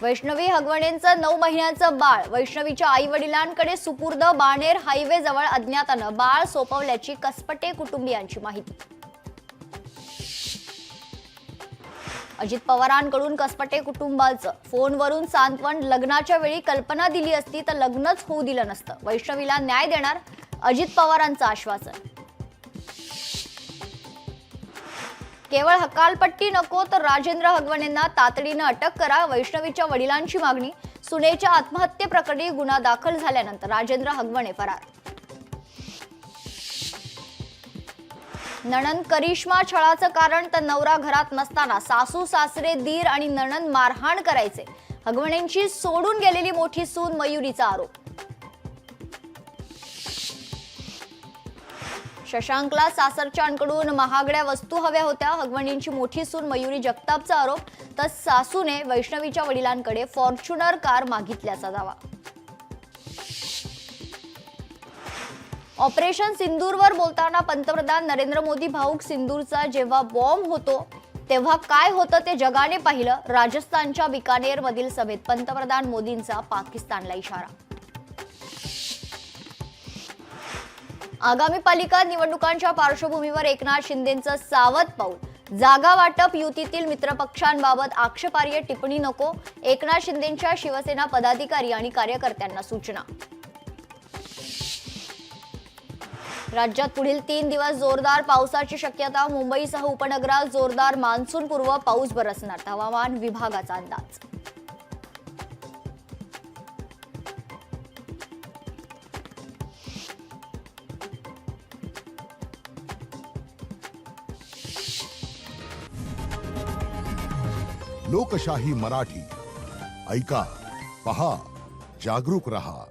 वैष्णवी हगवणेंचं 9 महिन्याचं बाळ वैष्णवीच्या आई वडिलांकडे सुपूर्द. बाणेर हायवे जवळ अज्ञातानं बाळ सोपवल्याची कसपटे कुटुंबियांची माहिती. अजित पवारांकडून कसपटे कुटुंबाचं फोनवरून सांत्वन. लग्नाच्या वेळी कल्पना दिली असती तर लग्नच होऊ दिलं नसतं. वैष्णवीला न्याय देणार अजित पवारांचं आश्वासन. केवळ हकालपट्टी नको तर राजेंद्र हगवणेंना तातडीनं अटक करा. वैष्णवीच्या वडिलांची मागणी. सुनेच्या आत्महत्येप्रकरणी गुन्हा दाखल झाल्यानंतर राजेंद्र हगवणे फरार. नणंद करिश्मा छळाचं कारण तर नवरा घरात नसताना सासू सासरे दीर आणि नणंद मारहाण करायचे. हगवणेंची सोडून गेलेली मोठी सून मयुरीचा आरोप. शशांकला सासरच्यांकडून महागड्या वस्तू हव्या होत्या. हगवणेंची मोठी सून मयुरी जगतापचा आरोप. तर सासूने वैष्णवीच्या वडिलांकडे फॉर्च्युनर कार मागितल्याचा दावा. ऑपरेशन सिंदूरवर बोलताना पंतप्रधान नरेंद्र मोदी भाऊक. सिंदूरचा जेव्हा बॉम्ब होतो तेव्हा काय होतं ते जगाने पाहिलं. राजस्थानच्या बिकानेर मधील सभेत पंतप्रधान मोदींचा पाकिस्तानला इशारा. आगामी पालिका निवडणुकांच्या पार्श्वभूमीवर एकनाथ शिंदेंचं सावध पाऊल. जागा वाटप युतीतील मित्रपक्षांबाबत आक्षेपार्ह टिप्पणी नको. एकनाथ शिंदेंच्या शिवसेना पदाधिकारी आणि कार्यकर्त्यांना सूचना. राज्यात पुढील 3 दिवस जोरदार पावसाची शक्यता. मुंबईसह उपनगरात जोरदार मान्सूनपूर्व पाऊस बरसणार. हवामान विभागाचा अंदाज. लोकशाही मराठी ऐका, पहा, जागरूक रहा.